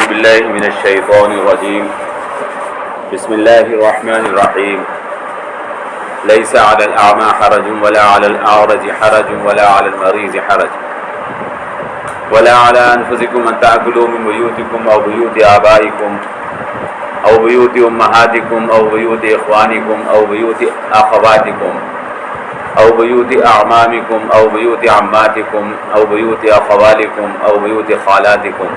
أعوذ بالله من الشيطان الرجيم. بسم الله الرحمن الرحيم. ليس على الأعمى حرج ولا على الأعرج حرج ولا على المريض حرج ولا على أنفسكم أن تأكلوا من بيوتكم أو بيوت آبائكم أو بيوت أمهاتكم أو بيوت إخوانكم أو بيوت أخواتكم أو بيوت أعمامكم أو بيوت عماتكم أو بيوت أخوالكم أو بيوت خالاتكم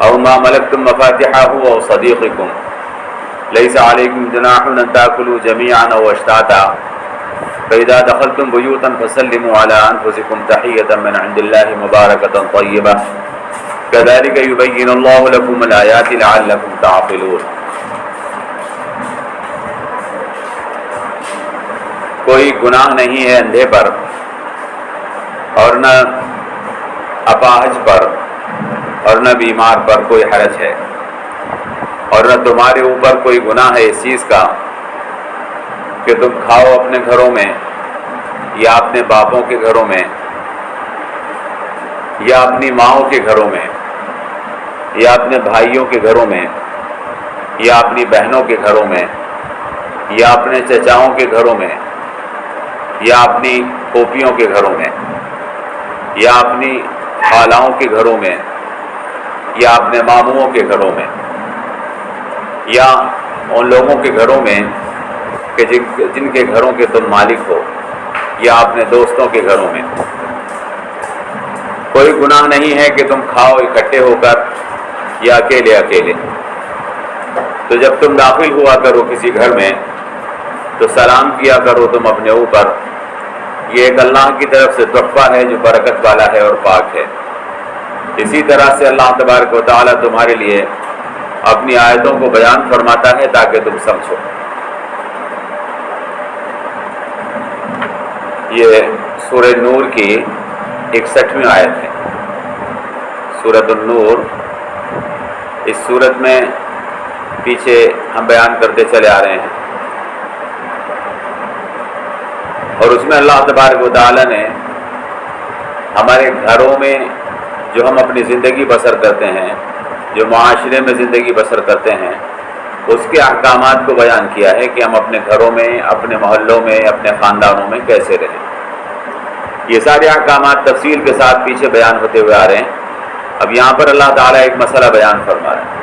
أو ما ملكتم مفاتحه أو صديقكم. ليس عليكم جناح أن تأكلوا جميعا أو أشتاتا فإذا دخلتم بيوتا فسلموا على أنفسكم تحية من عند الله مباركة طيبة كذلك يبين الله لكم الآيات لعلكم تعقلون. کوئی گناہ نہیں ہے اندھے پر اور نہ اپاہج پر اور نہ بیمار پر کوئی حرج ہے، اور نہ تمہارے اوپر کوئی گناہ ہے اس چیز کا کہ تم کھاؤ اپنے گھروں میں یا اپنے باپوں کے گھروں میں یا اپنی ماؤں کے گھروں میں یا اپنے بھائیوں کے گھروں میں یا اپنی بہنوں کے گھروں میں یا اپنے چچاؤں کے گھروں میں یا اپنی پھوپھیوں کے گھروں میں یا اپنی خالاؤں کے گھروں میں یا اپنے ماموؤں کے گھروں میں یا ان لوگوں کے گھروں میں کہ جن کے گھروں کے تم مالک ہو یا اپنے دوستوں کے گھروں میں. کوئی گناہ نہیں ہے کہ تم کھاؤ اکٹھے ہو کر یا اکیلے اکیلے. تو جب تم داخل ہوا کرو کسی گھر میں تو سلام کیا کرو تم اپنے اوپر. یہ ایک اللہ کی طرف سے تحفہ ہے جو برکت والا ہے اور پاک ہے. اسی طرح سے اللہ تبارک و تعالیٰ تمہارے لیے اپنی آیتوں کو بیان فرماتا ہے تاکہ تم سمجھو. یہ سورہ نور کی 61ویں آیت ہے. سورۃ النور. اس سورت میں پیچھے ہم بیان کرتے چلے آ رہے ہیں اور اس میں اللہ تبارک و تعالیٰ نے ہمارے گھروں میں جو ہم اپنی زندگی بسر کرتے ہیں، جو معاشرے میں زندگی بسر کرتے ہیں، اس کے احکامات کو بیان کیا ہے کہ ہم اپنے گھروں میں، اپنے محلوں میں، اپنے خاندانوں میں کیسے رہیں. یہ سارے احکامات تفصیل کے ساتھ پیچھے بیان ہوتے ہوئے آ رہے ہیں. اب یہاں پر اللہ تعالیٰ ایک مسئلہ بیان فرما رہے ہیں.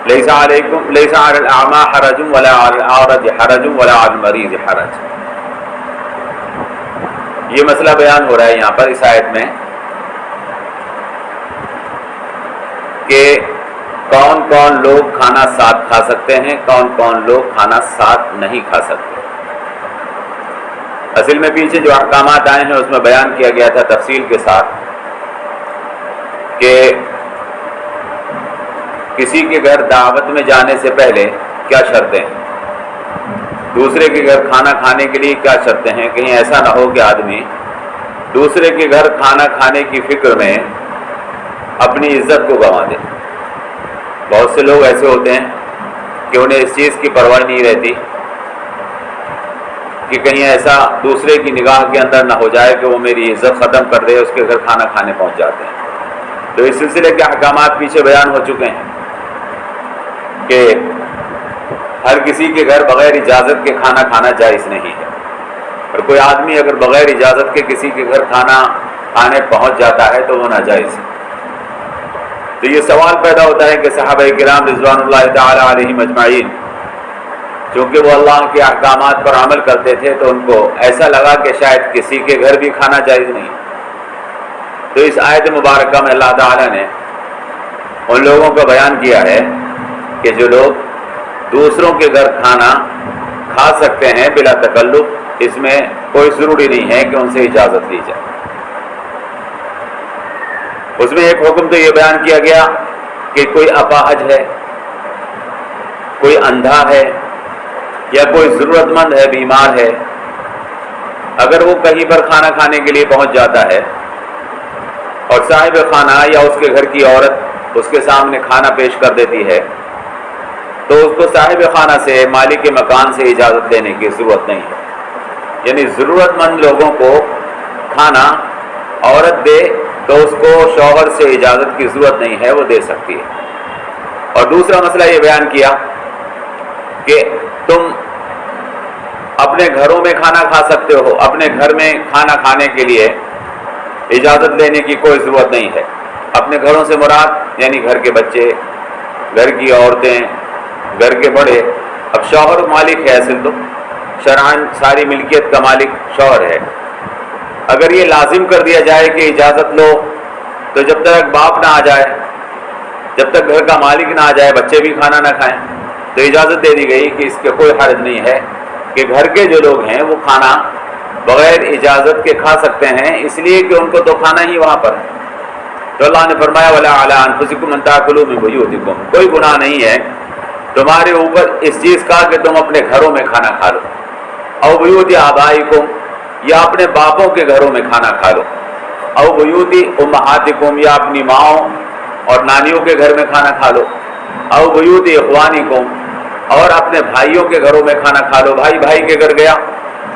لیس علی الاعمى حرج ولا علی الاعرج حرج ولا علی المریض حرج. یہ مسئلہ بیان ہو رہا ہے یہاں پر اس آیت میں کہ کون کون لوگ کھانا ساتھ کھا سکتے ہیں، کون کون لوگ کھانا ساتھ نہیں کھا سکتے. اصل میں پیچھے جو احکامات آئے ہیں اس میں بیان کیا گیا تھا تفصیل کے ساتھ کہ کسی کے گھر دعوت میں جانے سے پہلے کیا شرطیں ہیں، دوسرے کے گھر کھانا کھانے کے لیے کیا شرطیں ہیں. کہیں ایسا نہ ہو کہ آدمی دوسرے کے گھر کھانا کھانے کی فکر میں اپنی عزت کو گنوا دے. بہت سے لوگ ایسے ہوتے ہیں کہ انہیں اس چیز کی پرواہ نہیں رہتی کہ کہیں ایسا دوسرے کی نگاہ کے اندر نہ ہو جائے کہ وہ میری عزت ختم کر دے، اس کے گھر کھانا کھانے پہنچ جاتے ہیں. تو اس سلسلے کے احکامات پیچھے بیان ہو چکے ہیں کہ ہر کسی کے گھر بغیر اجازت کے کھانا کھانا جائز نہیں ہے، اور کوئی آدمی اگر بغیر اجازت کے کسی کے گھر کھانا کھانے پہنچ جاتا ہے تو وہ ناجائز ہے. تو یہ سوال پیدا ہوتا ہے کہ صحابہ کرام رضوان اللہ تعالی علیہم اجمعین چونکہ وہ اللہ کے احکامات پر عمل کرتے تھے تو ان کو ایسا لگا کہ شاید کسی کے گھر بھی کھانا جائز نہیں. تو اس آیت مبارکہ میں اللہ تعالیٰ نے ان لوگوں کا بیان کیا ہے کہ جو لوگ دوسروں کے گھر کھانا کھا سکتے ہیں بلا تکلف، اس میں کوئی ضروری نہیں ہے کہ ان سے اجازت لی جائے. اس میں ایک حکم تو یہ بیان کیا گیا کہ کوئی اپاہج ہے، کوئی اندھا ہے یا کوئی ضرورت مند ہے، بیمار ہے، اگر وہ کہیں پر کھانا کھانے کے لیے پہنچ جاتا ہے اور صاحب خانہ یا اس کے گھر کی عورت اس کے سامنے کھانا پیش کر دیتی ہے تو اس کو صاحب خانہ سے، مالک مکان سے اجازت لینے کی ضرورت نہیں ہے. یعنی ضرورت مند لوگوں کو کھانا عورت دے تو اس کو شوہر سے اجازت کی ضرورت نہیں ہے، وہ دے سکتی ہے۔ اور دوسرا مسئلہ یہ بیان کیا کہ تم اپنے گھروں میں کھانا کھا سکتے ہو، اپنے گھر میں کھانا کھانے کے لیے اجازت لینے کی کوئی ضرورت نہیں ہے۔ اپنے گھروں سے مراد یعنی گھر کے بچے، گھر کی عورتیں، گھر کے بڑے۔ اب شوہر مالک ہے، اصل تو شرعاً ساری ملکیت کا مالک شوہر ہے۔ اگر یہ لازم کر دیا جائے کہ اجازت لو، تو جب تک باپ نہ آ جائے، جب تک گھر کا مالک نہ آ جائے، بچے بھی کھانا نہ کھائیں، تو اجازت دے دی گئی کہ اس کے کوئی حرج نہیں ہے کہ گھر کے جو لوگ ہیں وہ کھانا بغیر اجازت کے کھا سکتے ہیں، اس لیے کہ ان کو تو کھانا ہی وہاں پر ہے۔ تو اللہ نے فرمایا وَلَا عَلَىٰ أَنفُسِكُمْ أَن تَأْكُلُوا مِن بُيُوتِكُمْ، کوئی گناہ نہیں ہے تمہارے اوپر اس چیز کا کہ تم اپنے گھروں میں کھانا کھا لو، او بیوت آبائکم، یا اپنے باپوں کے گھروں میں کھانا کھا لو، او بیوت امہاتکم، یا اپنی ماؤں اور نانیوں کے گھر میں کھانا کھا لو، او بیوت اخوانکم، اور اپنے بھائیوں کے گھروں میں کھانا کھا لو۔ بھائی کے گھر گیا،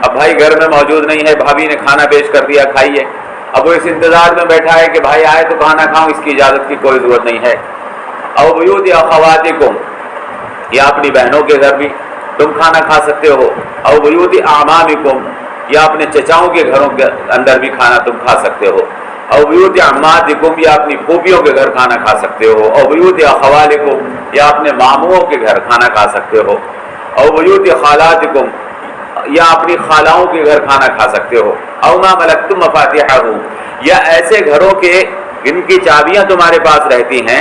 اب بھائی گھر میں موجود نہیں ہے، بھابھی نے کھانا پیش کر دیا، کھائیے۔ اب وہ اس انتظار میں بیٹھا ہے کہ بھائی آئے تو کھانا کھاؤں، اس کی اجازت کی کوئی ضرورت نہیں ہے۔ او بیوت اخواتکم، یا اپنی بہنوں کے گھر بھی تم کھانا کھا سکتے ہو، او بیوت اعمامکم، یا اپنے چچاؤں کے گھروں کے اندر بھی کھانا تم کھا سکتے ہو، او بیوت عماتکم، یا اپنی پھوپھیوں کے گھر کھانا کھا سکتے ہو، او بیوت اخوالکم، یا اپنے ماموں کے گھر کھانا کھا سکتے ہو، او بیوت خالاتکم، یا اپنی خالاؤں کے گھر کھانا کھا سکتے ہو، او ما ملکتم مفاتحہ، یا ایسے گھروں کے جن کی چابیاں تمہارے پاس رہتی ہیں،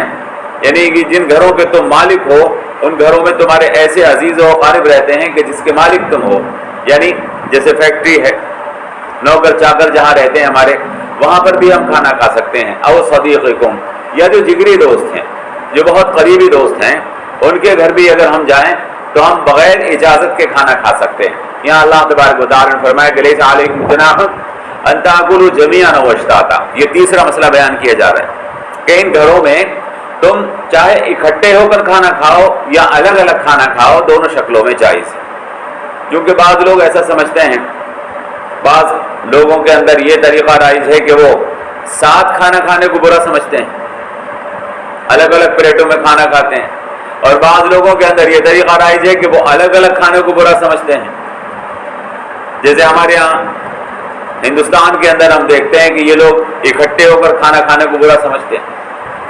یعنی کہ جن گھروں کے تم مالک ہو، ان گھروں میں تمہارے ایسے عزیز و اقارب رہتے ہیں کہ جس کے مالک تم ہو، یعنی جیسے فیکٹری ہے، نوکر چاکر جہاں رہتے ہیں ہمارے، وہاں پر بھی ہم کھانا کھا سکتے ہیں۔ او صدیقکم، یا جو جگری دوست ہیں، جو بہت قریبی دوست ہیں، ان کے گھر بھی اگر ہم جائیں تو ہم بغیر اجازت کے کھانا کھا سکتے ہیں۔ یہاں اللہ تبارک و تعالیٰ نے فرمایا کہ لیس علیکم جناح ان تاکلوا جمیعا و اشتاتا، یہ تیسرا مسئلہ بیان کیا جا رہا ہے کہ ان گھروں میں تم چاہے اکٹھے ہو کر کھانا کھاؤ یا الگ الگ کھانا کھاؤ، دونوں شکلوں میں جائز ہے۔ کیونکہ بعض لوگ ایسا سمجھتے ہیں، بعض لوگوں کے اندر یہ طریقہ رائج ہے کہ وہ ساتھ کھانا کھانے کو برا سمجھتے ہیں، الگ الگ پلیٹوں میں کھانا کھاتے ہیں، اور بعض لوگوں کے اندر یہ طریقہ رائج ہے کہ وہ الگ الگ کھانے کو برا سمجھتے ہیں۔ جیسے ہمارے یہاں ہندوستان کے اندر ہم دیکھتے ہیں کہ یہ لوگ اکٹھے ہو کر کھانا کھانے کو برا سمجھتے ہیں،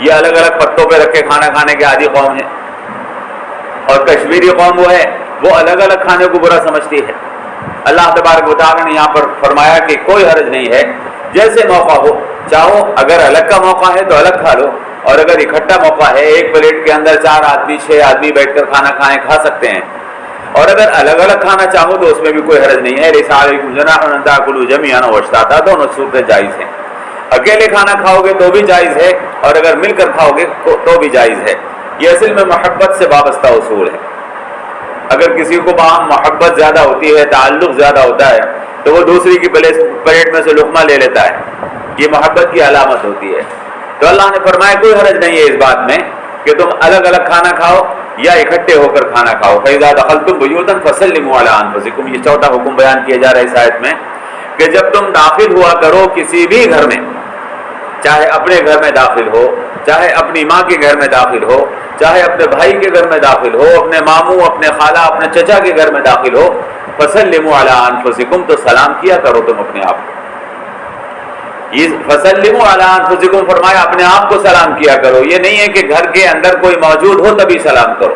یہ الگ الگ پتوں پہ رکھ کے کھانا کھانے کے عادی قوم ہے، اور کشمیری قوم وہ ہے وہ الگ الگ کھانے کو برا سمجھتی ہے۔ اللہ تبارک و تعالیٰ نے یہاں پر فرمایا کہ کوئی حرج نہیں ہے، جیسے موقع ہو، چاہو اگر الگ کا موقع ہے تو الگ کھا لو، اور اگر اکٹھا موقع ہے ایک پلیٹ کے اندر 4 آدمی 6 آدمی بیٹھ کر کھانا کھائیں، کھا سکتے ہیں، اور اگر الگ الگ کھانا چاہو تو اس میں بھی کوئی حرج نہیں ہے۔ لیس علیکم جناح ان تاکلوا جمیعا و اشتاتا، دونوں صورتیں جائز ہیں۔ اکیلے کھانا کھاؤ گے تو بھی جائز ہے، اور اگر مل کر کھاؤ گے تو بھی جائز ہے۔ یہ اصل میں محبت سے وابستہ اصول ہے۔ اگر کسی کو باہم محبت زیادہ ہوتی ہے، تعلق زیادہ ہوتا ہے، تو وہ دوسری کی پلیٹ میں سے لقمہ لے لیتا ہے، یہ محبت کی علامت ہوتی ہے۔ تو اللہ نے فرمایا کوئی حرج نہیں ہے اس بات میں کہ تم الگ الگ کھانا کھاؤ یا اکٹھے ہو کر کھانا کھاؤ۔ فَإِذَا دَخَلْتُمْ بُيُوتًا فَسَلِّمُوا عَلَىٰ أَنفُسِكُمْ، یہ چوتھا حکم بیان کیا جا رہا ہے اس آیت میں کہ جب تم داخل ہوا کرو کسی بھی گھر میں، چاہے اپنے گھر میں داخل ہو، چاہے اپنی ماں کے گھر میں داخل ہو، چاہے اپنے بھائی کے گھر میں داخل ہو، اپنے ماموں، اپنے خالہ، اپنے چچا کے گھر میں داخل ہو، فَسَلِّمُوا عَلَىٰ أَنفُسِكُمْ، تو سلام کیا کرو تم اپنے آپ کو۔ یہ فَسَلِّمُوا عَلَىٰ أَنفُسِكُمْ فرمایا اپنے آپ کو سلام کیا کرو، یہ نہیں ہے کہ گھر کے اندر کوئی موجود ہو تبھی سلام کرو،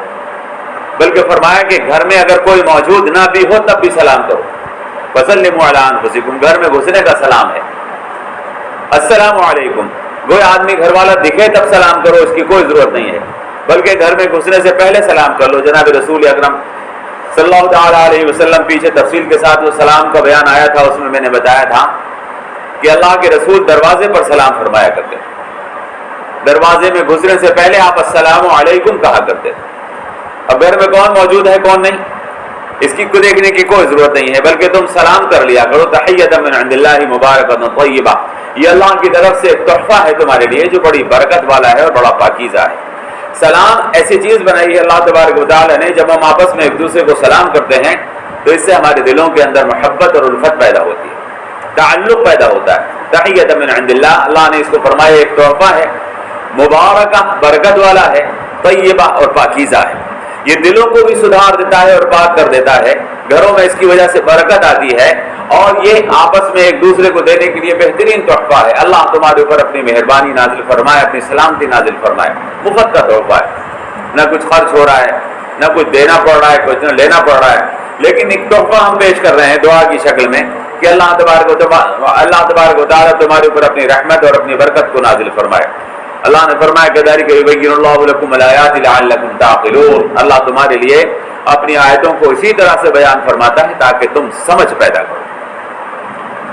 بلکہ فرمایا کہ گھر میں اگر کوئی موجود نہ بھی ہو تب بھی سلام کرو۔ فَسَلِّمُوا عَلَىٰ أَنفُسِكُمْ، گھر میں گھسنے کا سلام ہے۔ السلام علیکم، کوئی آدمی گھر والا دکھے تب سلام کرو، اس کی کوئی ضرورت نہیں ہے، بلکہ گھر میں گھسنے سے پہلے سلام کر لو۔ جناب رسول اکرم صلی اللہ تعالیٰ علیہ وسلم، پیچھے تفصیل کے ساتھ وہ سلام کا بیان آیا تھا، اس میں نے بتایا تھا کہ اللہ کے رسول دروازے پر سلام فرمایا کرتے تھے، دروازے میں گھسنے سے پہلے آپ السلام علیکم کہا کرتے تھے۔ اب گھر میں کون موجود ہے کون نہیں، اس کی کو دیکھنے کی کوئی ضرورت نہیں ہے، بلکہ تم سلام کر لیا کرو۔ تحیۃ من عند اللہ مبارکۃ طیبہ، یہ اللہ کی طرف سے ایک تحفہ ہے تمہارے لیے جو بڑی برکت والا ہے اور بڑا پاکیزہ ہے۔ سلام ایسی چیز بنائی ہے اللہ تبارک و تعالی نے، جب ہم آپس میں ایک دوسرے کو سلام کرتے ہیں تو اس سے ہمارے دلوں کے اندر محبت اور الفت پیدا ہوتی ہے، تعلق پیدا ہوتا ہے۔ تحیۃ من عند اللہ، اللہ نے اس کو فرمایا ایک تحفہ ہے، مبارکہ برکت والا ہے، طیبہ اور پاکیزہ ہے، یہ دلوں کو بھی سدھار دیتا ہے اور پاک کر دیتا ہے، گھروں میں اس کی وجہ سے برکت آتی ہے، اور یہ آپس میں ایک دوسرے کو دینے کے لیے بہترین تحفہ ہے۔ اللہ تمہارے اوپر اپنی مہربانی نازل فرمائے، اپنی سلامتی نازل فرمائے، مفت کا تحفہ ہے، نہ کچھ خرچ ہو رہا ہے، نہ کچھ دینا پڑ رہا ہے، کچھ نہ لینا پڑ رہا ہے، لیکن ایک تحفہ ہم پیش کر رہے ہیں دعا کی شکل میں کہ اللہ تبارک و تعالیٰ تمہارے اوپر اپنی رحمت اور اپنی برکت کو نازل فرمائے۔ اللہ نے فرمایا کذالک یبین اللہ لکم الآیات لعلکم تعقلون، اللہ تمہارے لیے اپنی آیتوں کو اسی طرح سے بیان فرماتا ہے تاکہ تم سمجھ پیدا کرو۔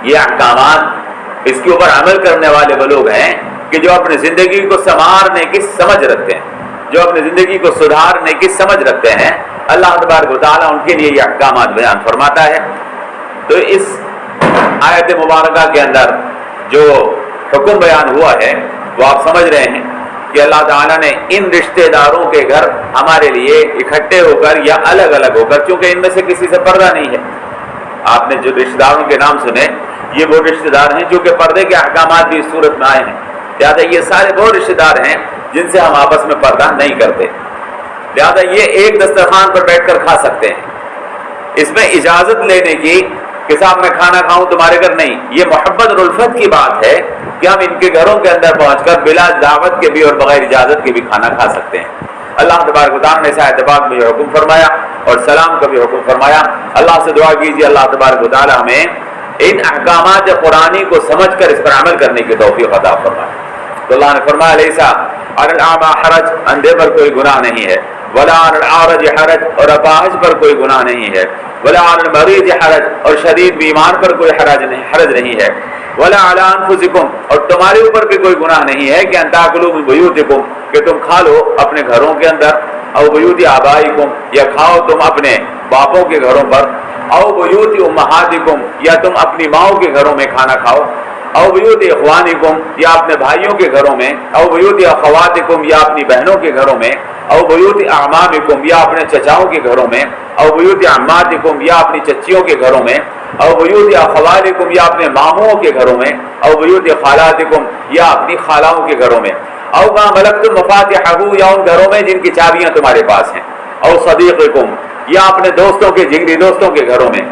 یہ احکامات، اس کے اوپر عمل کرنے والے وہ لوگ ہیں کہ جو اپنی زندگی کو سنوارنے کی سمجھ رکھتے ہیں، جو اپنی زندگی کو سدھارنے کی سمجھ رکھتے ہیں، اللہ تبارک و تعالیٰ ان کے لیے یہ احکامات بیان فرماتا ہے۔ تو اس آیت مبارکہ کے اندر جو حکم بیان ہوا ہے وہ آپ سمجھ رہے ہیں کہ اللہ تعالیٰ نے ان رشتہ داروں کے گھر ہمارے لیے اکٹھے ہو کر یا الگ الگ ہو کر، کیونکہ ان میں سے کسی سے پردہ نہیں ہے، آپ نے جو رشتہ داروں کے نام سنے یہ وہ رشتہ دار ہیں جو کہ پردے کے احکامات بھی اس صورت میں آئے ہیں، لہٰذا یہ سارے وہ رشتہ دار ہیں جن سے ہم آپس میں پردہ نہیں کرتے، لہٰذا یہ ایک دسترخوان پر بیٹھ کر کھا سکتے ہیں۔ اس میں اجازت لینے کی کہ صاحب میں کھانا کھاؤں تمہارے گھر، نہیں، یہ محبت اور الفت کی بات ہے کہ ہم ان کے گھروں کے اندر پہنچ کر بلا دعوت کے بھی اور بغیر اجازت کے بھی کھانا کھا سکتے ہیں۔ اللہ تبارک و تعالیٰ نے اس اتفاق میں یہ حکم فرمایا اور سلام کا بھی حکم فرمایا۔ اللہ سے دعا کیجیے اللہ تبارک و تعالیٰ ہمیں ان احکامات قرآنی کو سمجھ کر اس پر عمل کرنے کی توفیق عطا فرمائے۔ تو اللہ نے فرمایا لیسا علی الاعمی حرج، اندھے پر کوئی گناہ نہیں ہے، ولا علی الاعرج حرج، اور اپاہج پر کوئی گناہ نہیں ہے، ولا علی المریض حرج، اور شدید بیمار پر کوئی حرج نہیں ہے، ولا علی انفسکم، اور تمہارے اوپر بھی کوئی گناہ نہیں ہے کہ ان تاکلوا من بیوتکم، کہ تم کھا لو اپنے گھروں کے اندر، او بیوت آبائکم، یا کھاؤ تم اپنے باپوں کے گھروں پر، او بیوت امہاتکم، یا تم اپنی ماؤں کے گھروں میں کھانا کھاؤ، او بیوت اخوانکم، یا اپنے بھائیوں کے گھروں میں، او بیوت اخواتکم، یا اپنی بہنوں کے گھروں میں، او بیوت اعمامکم، یا اپنے چچاؤں کے گھروں میں، او بیوت عماتکم، یا اپنی چچیوں کے گھروں میں، او بیوت اخوالکم، یا اپنے ماموں کے گھروں میں، او بیوت خالاتکم، یا اپنی خالاؤں کے گھروں میں، او ما ملکتم مفاتحہ، یا ان گھروں میں جن کی چابیاں تمہارے پاس ہیں، او صدیقکم، یا اپنے دوستوں کے جگری دوستوں کے گھروں میں۔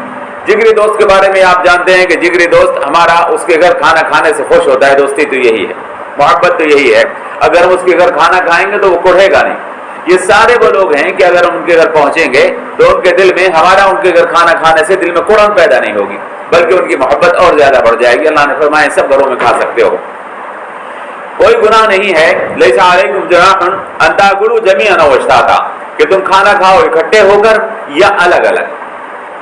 جگری دوست کے بارے میں آپ جانتے ہیں کہ جگری دوست ہمارا اس کے گھر کھانا کھانے سے خوش ہوتا ہے، دوستی تو یہی ہے، محبت تو یہی ہے، اگر ہم اس کے گھر کھانا کھائیں گے تو وہ کوڑھے گا نہیں۔ یہ سارے وہ لوگ ہیں کہ اگر ہم ان کے گھر پہنچیں گے تو ان کے دل میں ہمارا ان کے گھر کھانا کھانے سے دل میں کڑن پیدا نہیں ہوگی، بلکہ ان کی محبت اور زیادہ بڑھ جائے گی۔ اللہ نے فرمایا سب گھروں میں کھا سکتے ہو، کوئی گناہ نہیں ہے، لیسا علیکم جناح ان تاکلوا جمیعا او اشتاتا، کہ تم کھانا کھاؤ اکٹھے ہو کر یا الگ الگ،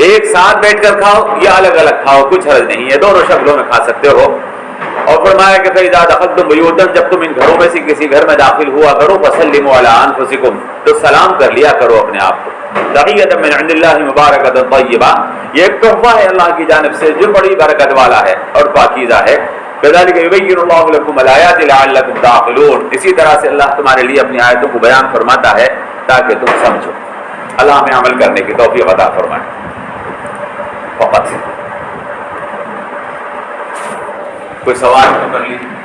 ایک ساتھ بیٹھ کر کھاؤ یا الگ الگ کھاؤ، کچھ حرج نہیں ہے، دونوں شکلوں میں کھا سکتے ہو۔ اور فرمایا کہ فَإِذَا دَخَلْتُمْ بُيُوتًا، جب تم ان گھروں میں سے کسی گھر میں داخل ہوا کرو، فَسَلِّمُوا عَلَىٰ أَنفُسِكُمْ، تو سلام کر لیا کرو اپنے آپ کو، تحیۃ من عند اللہ مبارکۃ طیبہ، یہ ایک تحفہ ہے اللہ کی جانب سے جو بڑی برکت والا ہے اور پاکیزہ ہے۔ کذالک یبین اللہ لکم الآیات لعلکم تعقلون، اسی طرح سے اللہ تمہارے لیے اپنی آیتوں کو بیان فرماتا ہے تاکہ تم سمجھو۔ اللہ ہمیں عمل کرنے کی توفیق عطا فرمائے۔ فقط کوئی سوال تو کر لیجیے۔